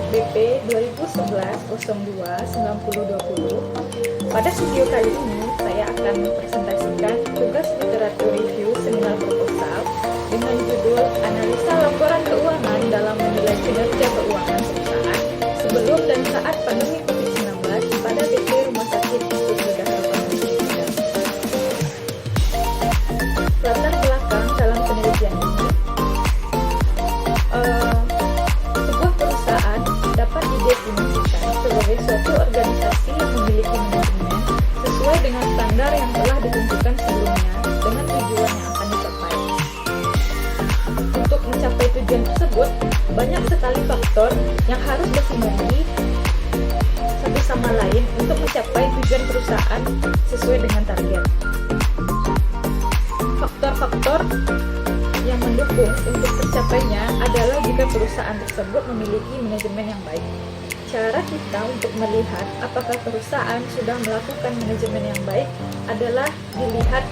BP 2011-02-9020. Pada video kali ini, saya akan mempresentasikan tugas literatur review seminar proposal dengan judul Analisa Laporan Keuangan dalam Menilai Kinerja Keuangan Perusahaan sebelum dan saat pandemi COVID-19 pada BP Rumah Sakit Istighosa Harapan. Latar belakang dalam penelitian ini, sebuah perusahaan dapat didefinisikan sebagai suatu organisasi yang memiliki manajemen sesuai dengan standar yang telah ditentukan sebelumnya dengan tujuan yang akan dicapai. Untuk mencapai tujuan tersebut, banyak sekali faktor yang harus bersinergi satu sama lain untuk mencapai tujuan perusahaan sesuai dengan target. Faktor-faktor yang mendukung untuk tercapainya adalah jika perusahaan tersebut memiliki manajemen yang baik. Cara kita untuk melihat apakah perusahaan sudah melakukan manajemen yang baik adalah dilihat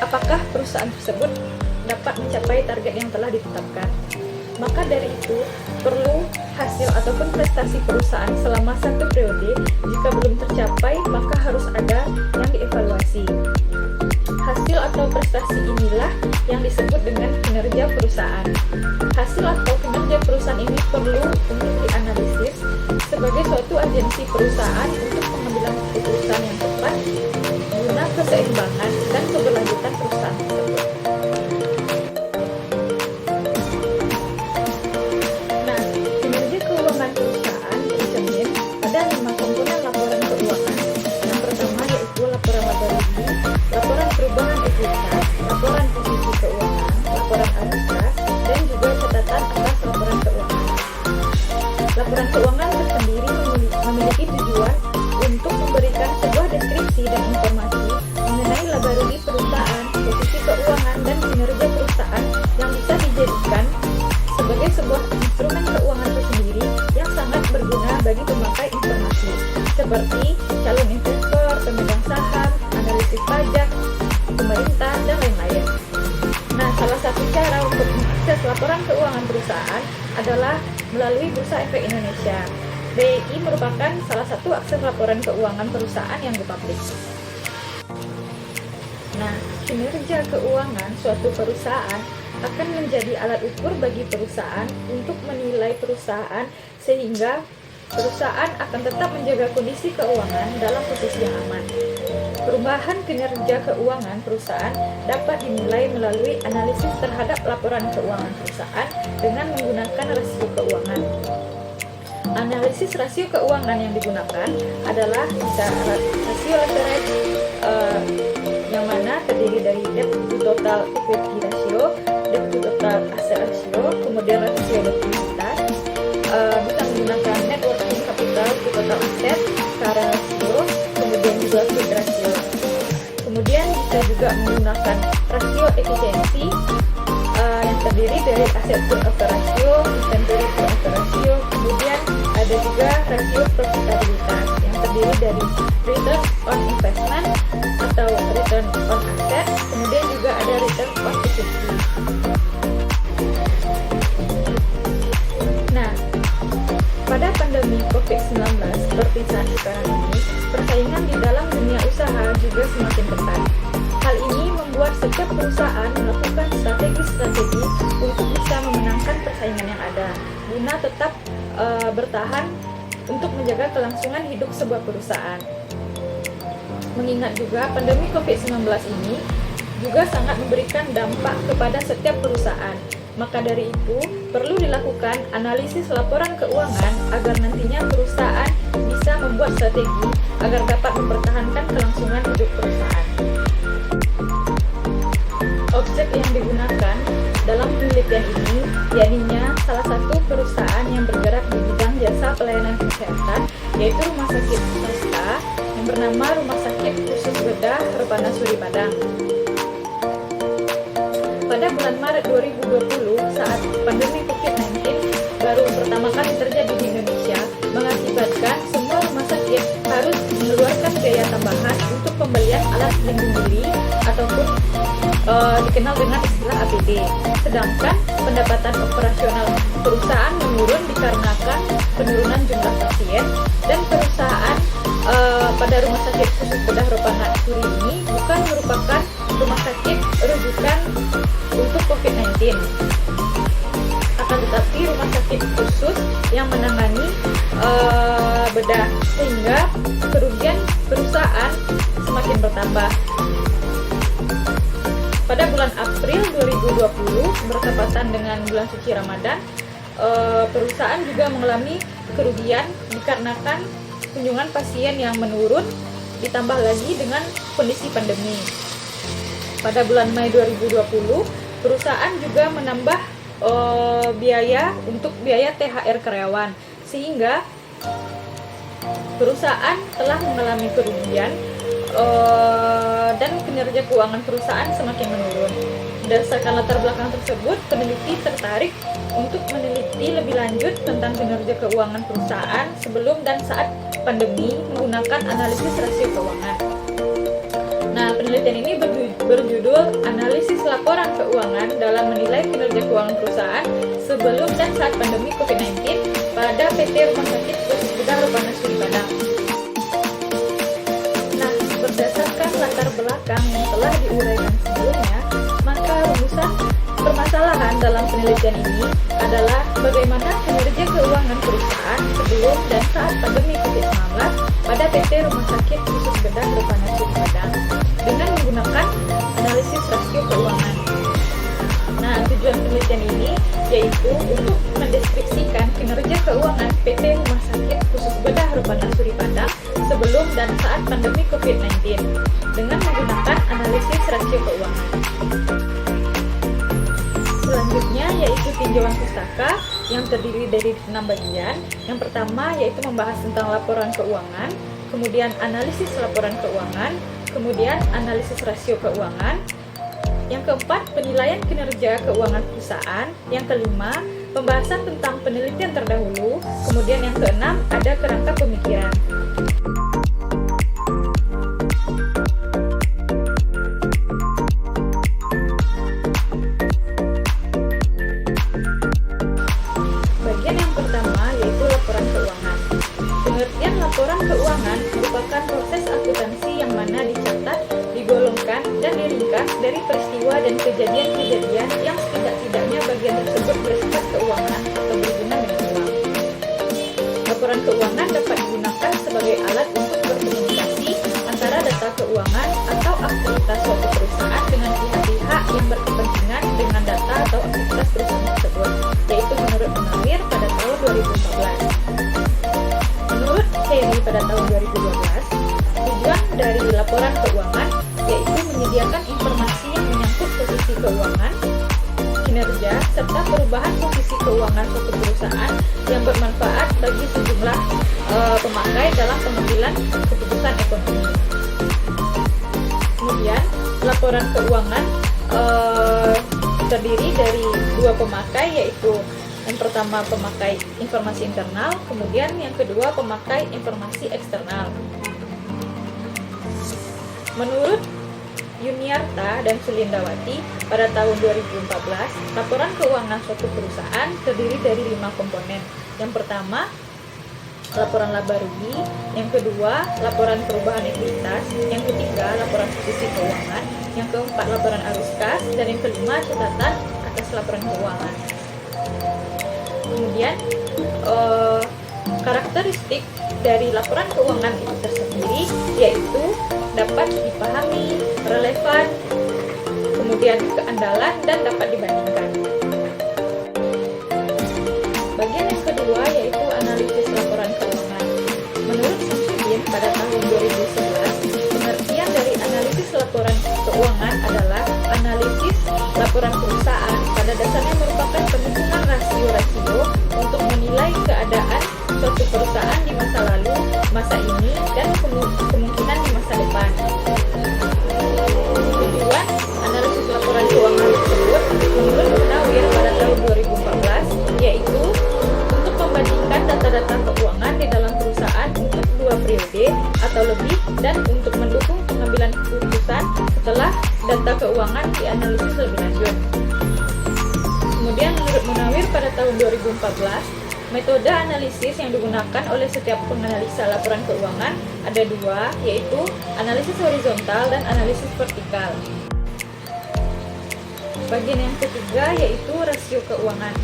apakah perusahaan tersebut dapat mencapai target yang telah ditetapkan. Maka dari itu, perlu hasil ataupun prestasi perusahaan selama satu periode. Jika belum tercapai, maka harus ada yang dievaluasi. Hasil atau prestasi inilah yang disebut dengan kinerja perusahaan. Hasil atau kinerja perusahaan ini perlu untuk dianalisis sebagai suatu agensi perusahaan untuk pengambilan keputusan yang tepat guna keseimbangan dan keberlanjutan perusahaan tersebut. Nah, kinerja keuangan perusahaan tercermin pada 5 komponen laporan keuangan. Yang pertama yaitu laporan laba rugi, laporan perubahan ekuitas, laporan posisi keuangan, laporan arbitras, dan juga catatan atas laporan keuangan. Laporan keuangan tersendiri memiliki tujuan untuk memberikan sebuah deskripsi dan informasi mengenai laba rugi perusahaan, posisi keuangan, dan kinerja perusahaan yang bisa dijadikan sebagai sebuah instrumen keuangan tersendiri yang sangat berguna bagi pemakai informasi, seperti calon investor, pemegang saham, analisis pajak, pemerintah, dan lain-lain. Nah, salah satu cara untuk mengakses laporan keuangan perusahaan adalah melalui Bursa Efek Indonesia. BEI merupakan salah satu akses laporan keuangan perusahaan yang dipublish. Nah, kinerja keuangan suatu perusahaan akan menjadi alat ukur bagi perusahaan untuk menilai perusahaan sehingga perusahaan akan tetap menjaga kondisi keuangan dalam posisi yang aman. Perubahan kinerja keuangan perusahaan dapat dinilai melalui analisis terhadap laporan keuangan perusahaan dengan menggunakan rasio keuangan. Analisis rasio keuangan yang digunakan adalah bisa rasio leverage yang mana terdiri dari debt to total equity ratio, debt to total asset ratio, kemudian rasio likuiditas, bisa menggunakan net working capital to total asset, current ratio, kemudian juga quick ratio. Kemudian bisa juga menggunakan rasio efisiensi yang terdiri dari asset turnover ratio, inventory turnover ratio, kemudian ada juga rasio profitabilitas yang terdiri dari return on investment atau return on asset, kemudian juga ada return on equity. Nah, pada pandemi COVID-19 seperti saat sekarang ini, persaingan di dalam dunia usaha juga semakin ketat. Hal ini membuat setiap perusahaan melakukan strategi-strategi untuk bisa memenangkan persaingan yang ada, guna tetap bertahan untuk menjaga kelangsungan hidup sebuah perusahaan. Mengingat juga pandemi COVID-19 ini juga sangat memberikan dampak kepada setiap perusahaan. Maka dari itu, perlu dilakukan analisis laporan keuangan agar nantinya perusahaan bisa membuat strategi agar dapat mempertahankan kelangsungan hidup perusahaan. Objek yang digunakan dalam penelitian ini yakninya salah satu perusahaan yang bergerak di bidang jasa pelayanan kesehatan, yaitu rumah sakit swasta yang bernama Rumah Sakit Khusus Bedah Repanasuri Padang. Pada bulan Maret 2020, saat pandemi COVID-19 baru pertama kali terjadi di Indonesia, mengakibatkan semua rumah sakit harus mengeluarkan biaya tambahan untuk pembelian alat pelindung diri ataupun dikenal dengan istilah APD. Sedangkan pendapatan operasional perusahaan menurun dikarenakan penurunan jumlah pasien, dan perusahaan pada rumah sakit khusus bedah Ropanasuri ini bukan merupakan rumah sakit rujukan untuk COVID-19, akan tetapi rumah sakit khusus yang menangani bedah, sehingga kerugian perusahaan semakin bertambah. Pada bulan April 2020 bertepatan dengan bulan suci Ramadan, perusahaan juga mengalami kerugian dikarenakan kunjungan pasien yang menurun, ditambah lagi dengan kondisi pandemi. Pada bulan Mei 2020, perusahaan juga menambah biaya untuk biaya THR karyawan, sehingga perusahaan telah mengalami kerugian dan kinerja keuangan perusahaan semakin menurun. Berdasarkan latar belakang tersebut, peneliti tertarik untuk meneliti lebih lanjut tentang kinerja keuangan perusahaan sebelum dan saat pandemi menggunakan analisis rasio keuangan. Nah, penelitian ini berjudul Analisis Laporan Keuangan dalam Menilai Kinerja Keuangan Perusahaan Sebelum dan Saat Pandemi COVID-19 pada PT Rumah Sakit Khusus Bedah Ropanasuri Padang. Nah, berdasarkan latar belakang yang telah diuraikan sebelumnya, maka rumusan permasalahan dalam penelitian ini adalah bagaimana kinerja keuangan perusahaan sebelum dan saat pandemi COVID-19 pada PT Rumah Sakit Khusus Bedah Ropanasuri Padang dengan menggunakan analisis rasio keuangan. Nah, tujuan penelitian ini yaitu untuk mendeskripsikan kinerja keuangan PT Rumah Sakit Khusus Bedah Ropanasuri Padang sebelum dan saat pandemi COVID-19 dengan menggunakan analisis rasio keuangan. Selanjutnya yaitu tinjauan pustaka yang terdiri dari 6 bagian. Yang pertama yaitu membahas tentang laporan keuangan, kemudian analisis laporan keuangan, kemudian analisis rasio keuangan. Yang keempat, penilaian kinerja keuangan perusahaan. Yang kelima, pembahasan tentang penelitian terdahulu. Kemudian yang keenam, ada kerangka pemikiran. Bagian yang pertama yaitu laporan keuangan. Pengertian laporan keuangan merupakan proses akuntansi yang mana dicatat, digolongkan, dan diringkas dari peristiwa dan kejadian-kejadian yang setidak-tidaknya bagian tersebut bersifat keuangan atau berhubungan dengan uang. Laporan keuangan dapat digunakan sebagai alat untuk berkomunikasi antara data keuangan atau aktivitas suatu perusahaan dengan pihak-pihak yang berkepentingan dengan data atau aktivitas perusahaan tersebut, yaitu menurut Munawir pada tahun 2014. Menurut Heri pada tahun 2012, tujuan dari laporan keuangan yaitu menyediakan informasi yang menyangkut posisi keuangan, kinerja, serta perubahan posisi keuangan suatu perusahaan yang bermanfaat bagi sejumlah pemakai dalam pengambilan keputusan ekonomi. Kemudian, laporan keuangan terdiri dari 2 pemakai, yaitu yang pertama pemakai informasi internal, kemudian yang kedua pemakai informasi eksternal. Menurut Yuniarta dan Sulindawati pada tahun 2014, laporan keuangan suatu perusahaan terdiri dari 5 komponen. Yang pertama, laporan laba rugi, yang kedua, laporan perubahan ekuitas, yang ketiga, laporan posisi keuangan, yang keempat, laporan arus kas, dan yang kelima, catatan atas laporan keuangan. Kemudian, karakteristik dari laporan keuangan itu tersendiri yaitu dapat dipahami, relevan, kemudian keandalan, dan dapat dibandingkan. Bagian yang kedua yaitu analisis laporan keuangan. Menurut Samsudin pada tahun 2011, pengertian dari analisis laporan keuangan adalah analisis laporan perusahaan pada dasarnya merupakan penghitungan rasio-rasio untuk menilai keadaan suatu perusahaan di masa lalu, masa ini, dan kemungkinan di masa depan. Tujuan analisis laporan keuangan tersebut menurut Munawir pada tahun 2014 yaitu untuk membandingkan data-data keuangan di dalam perusahaan untuk 2 periode atau lebih dan untuk mendukung pengambilan keputusan setelah data keuangan dianalisis lebih lanjut. Kemudian menurut Munawir pada tahun 2014, metode analisis yang digunakan oleh setiap penganalisa laporan keuangan ada dua, yaitu analisis horizontal dan analisis vertikal. Bagian yang ketiga yaitu rasio keuangan.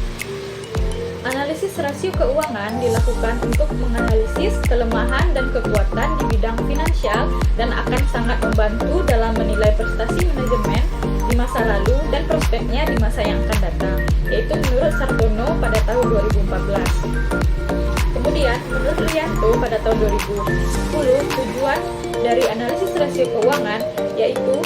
Analisis rasio keuangan dilakukan untuk menganalisis kelemahan dan kekuatan di bidang finansial dan akan sangat membantu dalam menilai prestasi manajemen di masa lalu dan prospeknya di masa yang akan datang, yaitu menurut Sartono pada tahun 2014. Kemudian, menurut Rianto pada tahun 2010, tujuan dari analisis rasio keuangan yaitu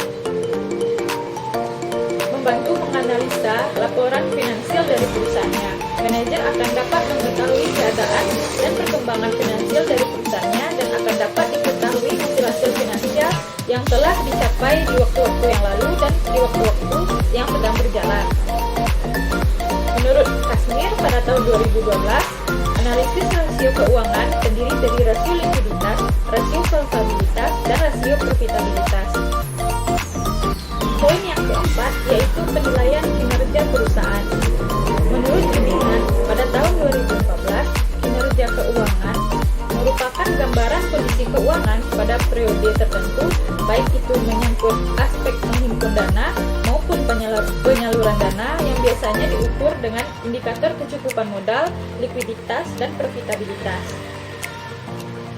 membantu menganalisa laporan finansial dari perusahaannya. Manajer akan dapat mengetahui keadaan dan perkembangan finansial dari perusahaannya dan akan dapat diketahui hasil-hasil finansial yang telah dicapai di waktu-waktu yang lalu dan di waktu-waktu yang sedang berjalan. Menurut Kasmir pada tahun 2012, analisis rasio keuangan terdiri dari rasio likuiditas, rasio solvabilitas, dan rasio profitabilitas. Poin yang keempat yaitu penilaian kinerja perusahaan. Menurut Jumingan, pada tahun 2014, kinerja keuangan merupakan gambaran kondisi keuangan pada periode tertentu, baik itu menyangkut aspek menghimpun dana maupun penyaluran dana yang biasanya diukur dengan indikator kecukupan modal, likuiditas, dan profitabilitas.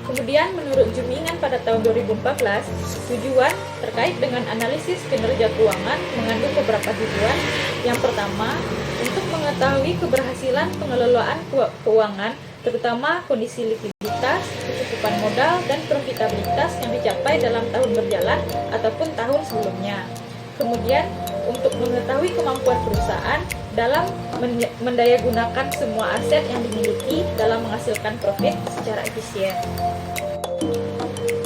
Kemudian menurut Jumingan pada tahun 2014, tujuan terkait dengan analisis kinerja keuangan mengandung beberapa tujuan. Yang pertama, untuk mengetahui keberhasilan pengelolaan keuangan, terutama kondisi likuiditas, kecukupan modal, dan profitabilitas yang dicapai dalam tahun berjalan ataupun tahun sebelumnya. Kemudian, untuk mengetahui kemampuan perusahaan dalam mendayagunakan semua aset yang dimiliki dalam menghasilkan profit secara efisien.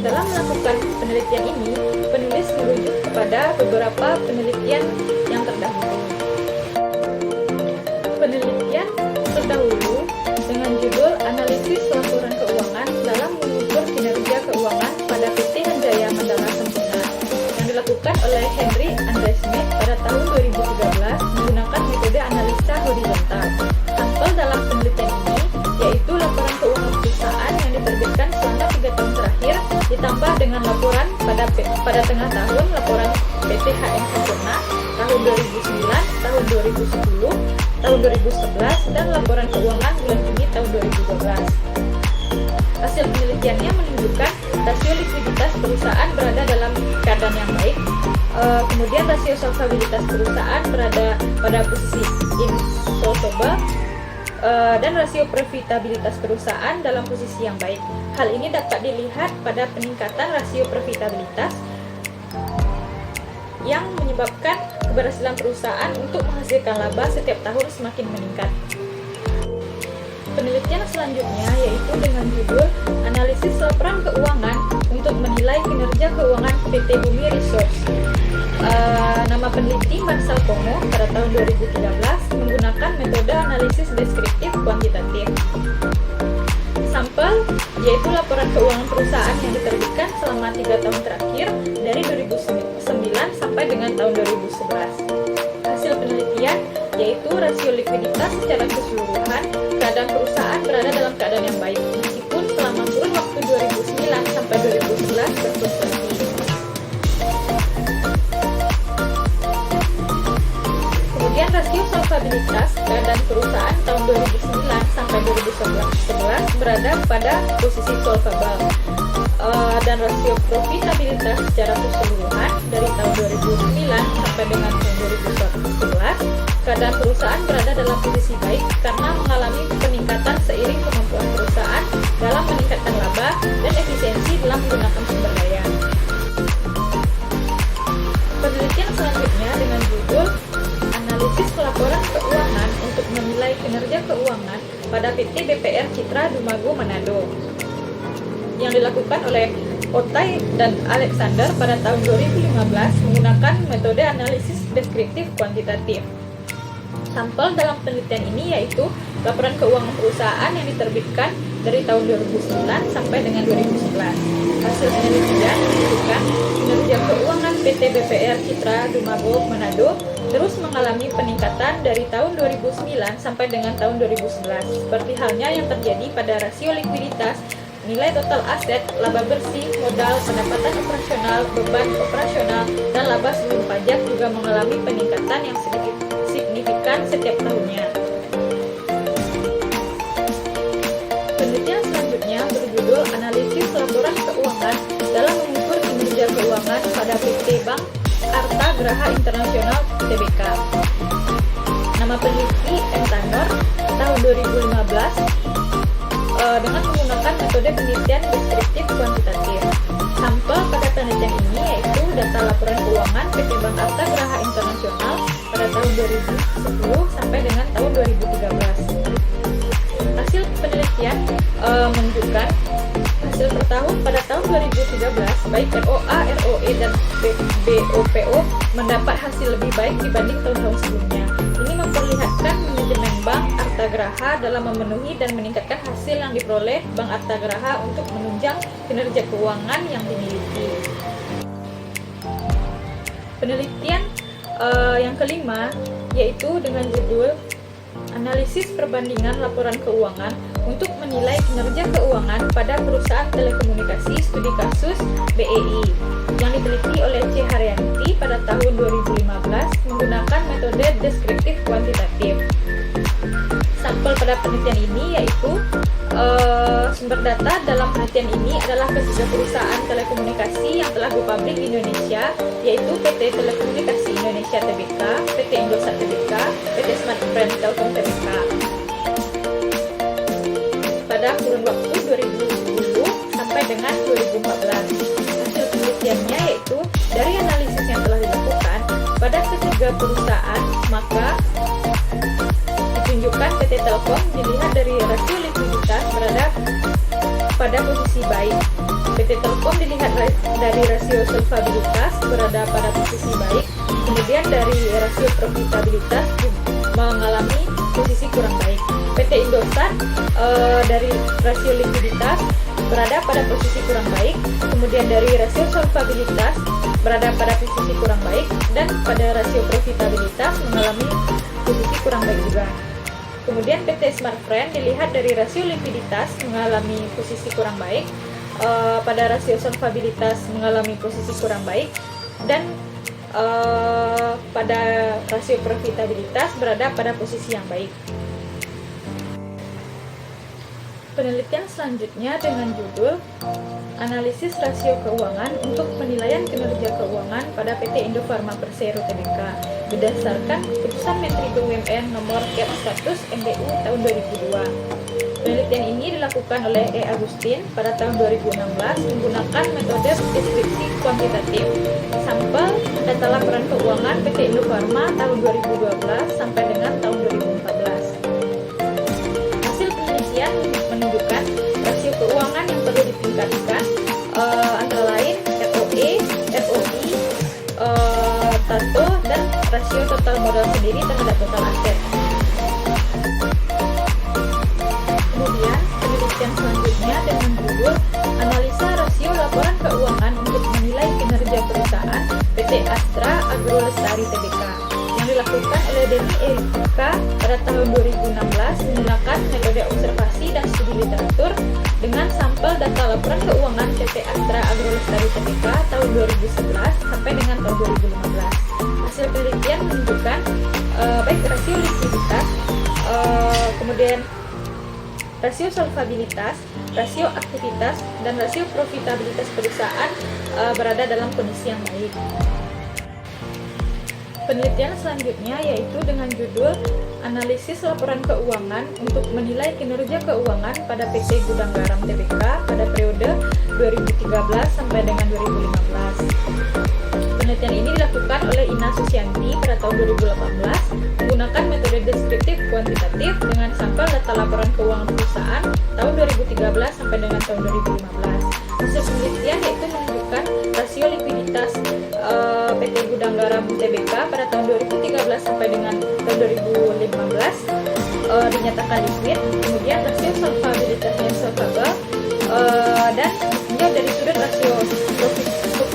Dalam melakukan penelitian ini, penulis merujuk kepada beberapa penelitian yang terdahulu. Penelitian terdahulu dengan judul Analisis Laporan Keuangan dalam Mengukur Kinerja Keuangan pada PT Hanjaya Mandala Sempurna yang dilakukan oleh Henry Andre Smith pada tahun 2013 menggunakan metode analisa horizontal. Sampel dalam penelitian ini yaitu laporan keuangan perusahaan yang diterbitkan selama 3 tahun terakhir ditambah dengan laporan pada tengah tahun laporan PT HM Sempurna tahun 2009, tahun 2010, tahun 2011, dan laporan keuangan bulan Juni tahun 2012. Hasil penelitiannya menunjukkan rasio likuiditas perusahaan berada dalam keadaan yang baik, kemudian rasio solvabilitas perusahaan berada pada posisi insolvable, dan rasio profitabilitas perusahaan dalam posisi yang baik. Hal ini dapat dilihat pada peningkatan rasio profitabilitas yang menyebabkan keberhasilan perusahaan untuk menghasilkan laba setiap tahun semakin meningkat. Penelitian selanjutnya yaitu dengan judul Analisis Laporan Keuangan untuk menilai kinerja keuangan PT Bumi Resource. Nama peneliti Marcel Kongo pada tahun 2013 menggunakan metode analisis deskriptif kuantitatif. Sampel yaitu laporan keuangan perusahaan yang diterbitkan selama 3 tahun terakhir dari 2009 sampai dengan tahun 2011. Hasil penelitian yaitu rasio likuiditas secara keseluruhan, keadaan perusahaan berada dalam keadaan yang baik meskipun selama kurun waktu 2009 sampai 2011 berfluktuasi. Kemudian rasio solvabilitas keadaan perusahaan tahun 2009 sampai 2011 berada pada posisi solvable, dan rasio profitabilitas secara keseluruhan dari tahun 2009 sampai dengan tahun 2011 keadaan perusahaan berada dalam posisi baik karena mengalami peningkatan seiring kemampuan perusahaan dalam meningkatkan laba dan efisiensi dalam menggunakan sumber daya. Penelitian selanjutnya dengan judul Analisis Laporan Keuangan untuk menilai kinerja keuangan pada PT BPR Citra Dumago Manado yang dilakukan oleh Otay dan Alexander pada tahun 2015 menggunakan metode analisis deskriptif kuantitatif. Sampel dalam penelitian ini yaitu laporan keuangan perusahaan yang diterbitkan dari tahun 2009 sampai dengan 2011. Hasil penelitian menunjukkan kinerja keuangan PT BPR Citra Dumagog Manado terus mengalami peningkatan dari tahun 2009 sampai dengan tahun 2011, seperti halnya yang terjadi pada rasio likuiditas, nilai total aset, laba bersih, modal, pendapatan operasional, beban operasional, dan laba sebelum pajak juga mengalami peningkatan yang signifikan setiap tahunnya. Penelitian selanjutnya berjudul Analisis Laporan Keuangan dalam Mengukur Kinerja Keuangan pada PT Bank Arta Graha Internasional Tbk. Nama peneliti M. Tanor, tahun 2015, dengan menggunakan metode penelitian deskriptif kuantitatif. Sampel pada penelitian ini yaitu data laporan keuangan PT Bank Arta Graha Internasional pada tahun 2010 sampai dengan tahun 2013. Hasil penelitian menunjukkan hasil per tahun pada tahun 2013 baik ROA, ROE, dan BOPO mendapat hasil lebih baik dibanding tahun-tahun sebelumnya. Ini memperlihatkan manajemen Bank Arta Graha dalam memenuhi dan meningkatkan hasil yang diperoleh Bank Arta Graha untuk menunjang kinerja keuangan yang dimiliki. Penelitian yang kelima yaitu dengan judul Analisis Perbandingan Laporan Keuangan untuk menilai kinerja keuangan pada perusahaan telekomunikasi studi kasus BEI yang diteliti oleh C. Haryanti pada tahun 2015 menggunakan metode deskriptif kuantitatif. Sampel pada penelitian ini yaitu sumber data dalam penelitian ini adalah ketiga perusahaan telekomunikasi yang telah go public di Indonesia, yaitu PT Telekomunikasi Indonesia Tbk, PT Indosat Tbk, PT Smartfren Telkom Tbk. Pada kurun waktu 2010 sampai dengan 2014. Hasil penelitiannya yaitu dari analisis yang telah dilakukan pada ketiga perusahaan, maka ditunjukkan PT Telkom dilihat dari rasio likuiditas berada pada posisi baik. PT Telkom dilihat dari rasio solvabilitas berada pada posisi baik. Kemudian dari rasio profitabilitas mengalami posisi kurang baik. PT Indosat dari rasio likuiditas berada pada posisi kurang baik. Kemudian dari rasio solvabilitas berada pada posisi kurang baik, dan pada rasio profitabilitas mengalami posisi kurang baik juga. Kemudian PT Smartfren dilihat dari rasio likuiditas mengalami posisi kurang baik, pada rasio solvabilitas mengalami posisi kurang baik, dan pada rasio profitabilitas berada pada posisi yang baik. Penelitian selanjutnya dengan judul Analisis Rasio Keuangan untuk Penilaian Kinerja Keuangan pada PT Indofarma Persero Tbk berdasarkan Keputusan Menteri BUMN Nomor Cap 100 MDU tahun 2002. Penelitian ini dilakukan oleh E. Agustin pada tahun 2016 menggunakan metode deskripsi kuantitatif. Sampel data laporan keuangan PT Indofarma tahun 2012 sampai dengan tahun 2014. Hasil penelitian menunjukkan rasio keuangan yang perlu ditingkatkan antara lain ROE, ROI, TATO, dan rasio total modal sendiri terhadap total aset. Kemudian penelitian selanjutnya dengan judul Analisa Rasio Laporan Keuangan untuk Menilai Kinerja Perusahaan PT Astra Agro Lestari Tbk yang dilakukan oleh Denny Erika pada tahun 2016 menggunakan metode observasi dan studi literatur dengan sampel data laporan keuangan PT Astra Agro Lestari Tbk tahun 2011 sampai dengan tahun 2015. Hasil penelitian menunjukkan baik rasio likuiditas, kemudian rasio solvabilitas, rasio aktivitas, dan rasio profitabilitas perusahaan berada dalam kondisi yang baik. Penelitian selanjutnya yaitu dengan judul Analisis Laporan Keuangan untuk Menilai Kinerja Keuangan pada PT Gudang Garam Tbk pada periode 2013 sampai dengan 2015. Penelitian ini dilakukan oleh Ina Susianti pada tahun 2018 menggunakan metode deskriptif kuantitatif dengan sampel data laporan keuangan perusahaan tahun 2013 sampai dengan tahun 2015. Hasil penelitian yaitu menunjukkan rasio likuiditas PT Gudang Garam Tbk pada tahun 2013 sampai dengan tahun 2015 dinyatakan likuid. Kemudian rasio solvabilitasnya solvable, dan dari sudut rasio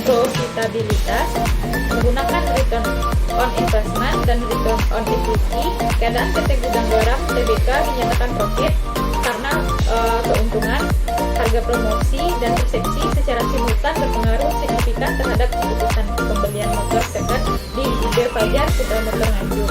profitabilitas menggunakan return on investment dan return on equity, keadaan PT Gudang Garam Tbk dinyatakan profit karena keuntungan, harga promosi, dan persepsi secara simultan berpengaruh signifikan terhadap keputusan pembelian motor second di IG Fajar Putra Motor Nganjuk.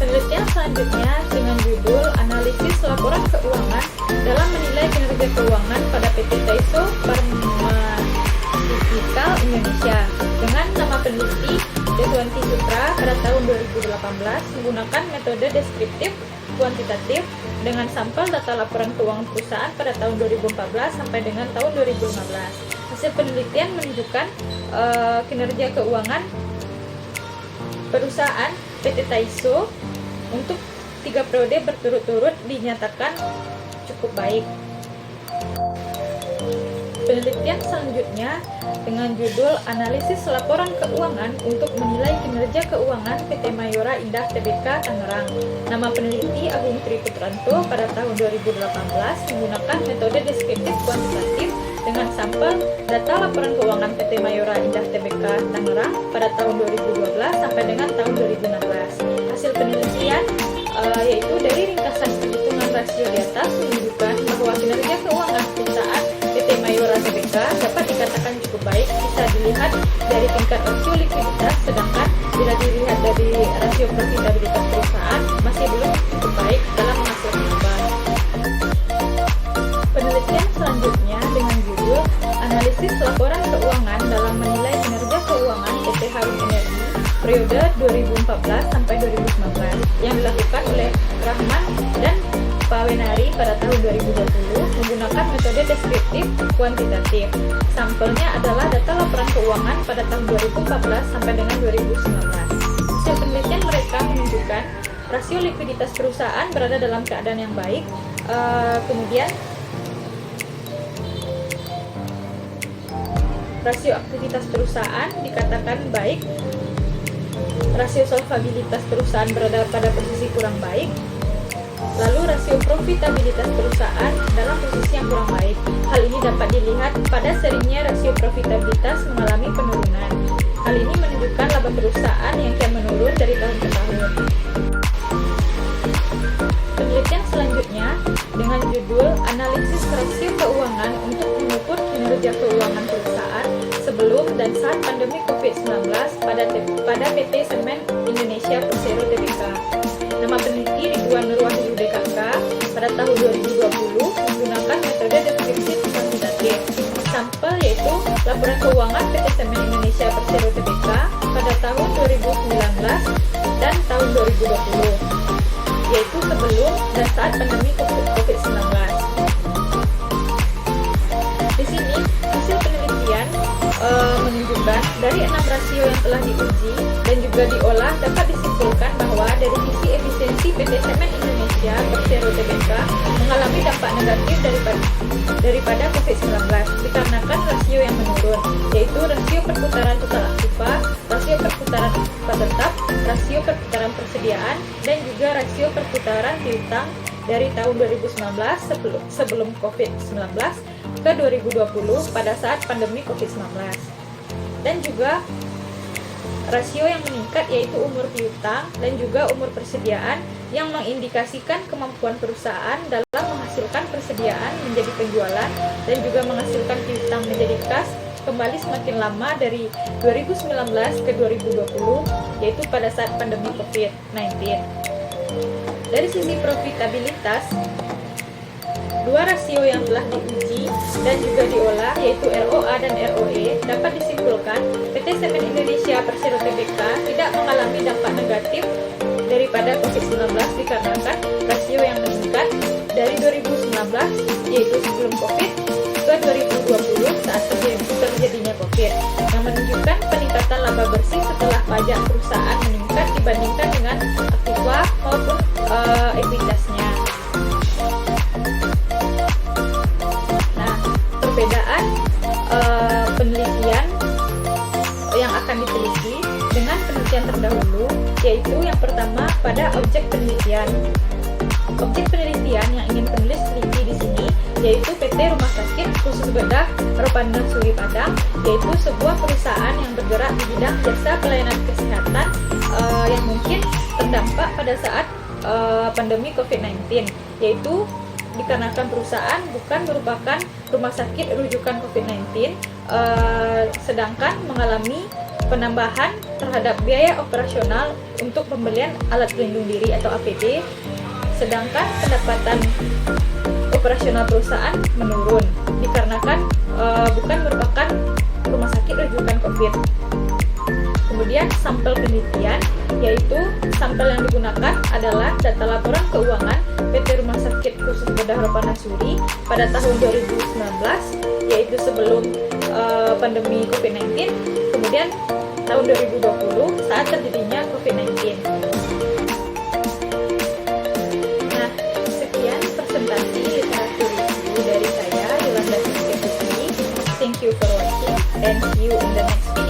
Penelitian selanjutnya dengan judul Analisis Laporan Keuangan dalam menilai kinerja keuangan pada PT Taiso Pharmaceutical Indonesia dengan nama peneliti Deswanti Sutra pada tahun 2018 menggunakan metode deskriptif kuantitatif dengan sampel data laporan keuangan perusahaan pada tahun 2014 sampai dengan tahun 2015. Hasil penelitian menunjukkan kinerja keuangan perusahaan PT Taiso untuk 3 periode berturut-turut dinyatakan cukup baik. Penelitian selanjutnya dengan judul Analisis Laporan Keuangan untuk menilai kinerja keuangan PT Mayora Indah Tbk Tangerang. Nama peneliti Agung Tri Putranto pada tahun 2018 menggunakan metode deskriptif kuantitatif dengan sampel data laporan keuangan PT Mayora Indah Tbk Tangerang pada tahun 2012 sampai dengan tahun 2016. Hasil penelitian yaitu dari ringkasan perhitungan rasio di atas menunjukkan bahwa kinerja keuangan perusahaan PT Mayora Tbk dapat dikatakan cukup baik bisa dilihat dari tingkat rasio likuiditas, sedangkan bila dilihat dari rasio profitabilitas perusahaan masih belum cukup baik dalam menghasilkan imbal. Penelitian selanjutnya dengan judul Analisis Laporan Keuangan dalam menilai kinerja keuangan PT Harum Energi periode 2014 sampai 2019 yang dilakukan oleh Rahman dan Pawenari pada tahun 2020 menggunakan metode deskriptif kuantitatif. Sampelnya adalah data laporan keuangan pada tahun 2014 sampai dengan 2019. Hasil penelitian mereka menunjukkan rasio likuiditas perusahaan berada dalam keadaan yang baik. Kemudian rasio aktivitas perusahaan dikatakan baik. Rasio solvabilitas perusahaan berada pada posisi kurang baik. Lalu rasio profitabilitas perusahaan dalam posisi yang kurang baik. Hal ini dapat dilihat pada seringnya rasio profitabilitas mengalami penurunan. Hal ini menunjukkan laba perusahaan yang kian menurun dari tahun ke tahun. Penelitian selanjutnya dengan judul Analisis Rasio Keuangan untuk mengukur kinerja keuangan perusahaan sebelum dan saat pandemi COVID-19 pada PT Semen Indonesia Persero Tbk. Nama peneliti Ridwan Nur Wahyu DKK pada tahun 2020 menggunakan metode deskriptif kuantitatif. Sampel yaitu laporan keuangan PT Semen Indonesia Persero Tbk pada tahun 2019 dan tahun 2020, yaitu sebelum dan saat pandemi COVID-19. Di sini hasil penelitian menunjukkan dari 6 rasio yang telah diuji dan juga diolah dapat disimpulkan bahwa dari sisi efisiensi PT Semen Indonesia Persero Tbk mengalami dampak negatif daripada COVID-19 dikarenakan rasio yang menurun, yaitu rasio perputaran total aktiva, rasio perputaran aktiva tetap, rasio perputaran persediaan, dan juga rasio perputaran piutang dari tahun 2019 sebelum COVID-19 ke 2020 pada saat pandemi COVID-19. Dan juga rasio yang meningkat yaitu umur piutang dan juga umur persediaan yang mengindikasikan kemampuan perusahaan dalam menghasilkan persediaan menjadi penjualan dan juga menghasilkan piutang menjadi kas kembali semakin lama dari 2019 ke 2020, yaitu pada saat pandemi COVID-19. Dari sisi profitabilitas, dua rasio yang telah diuji dan juga diolah yaitu ROA dan ROE dapat disimpulkan PT Semen Indonesia Persero Tbk tidak mengalami dampak negatif daripada COVID-19 dikarenakan rasio yang meningkat dari 2019 yaitu sebelum COVID ke 2020 saat terjadinya COVID, yang menunjukkan peningkatan laba bersih setelah pajak perusahaan meningkat dibandingkan dengan aktiva maupun ekuitasnya. Nah, perbedaan penelitian yang akan diteliti dengan penelitian terdahulu yaitu yang pertama pada objek penelitian. Objek penelitian yang ingin penulis teliti di sini yaitu PT PT Rumah Sakit Khusus Bedah Ropana Suri Padang, yaitu sebuah perusahaan yang bergerak di bidang jasa pelayanan kesehatan yang mungkin terdampak pada saat pandemi COVID-19, yaitu dikarenakan perusahaan bukan merupakan rumah sakit rujukan COVID-19, sedangkan mengalami penambahan terhadap biaya operasional untuk pembelian alat pelindung diri atau APD, sedangkan pendapatan operasional perusahaan menurun dikarenakan bukan merupakan rumah sakit rujukan COVID. Kemudian sampel penelitian, yaitu sampel yang digunakan adalah data laporan keuangan PT Rumah Sakit Khusus Bedah Ropana Suri pada tahun 2019, yaitu sebelum pandemi COVID-19, kemudian tahun 2020 saat terjadinya COVID-19. Nah, sekian presentasi literatur review dari saya, Yolanda Cynthia Putri. Thank you for watching and see you in the next video.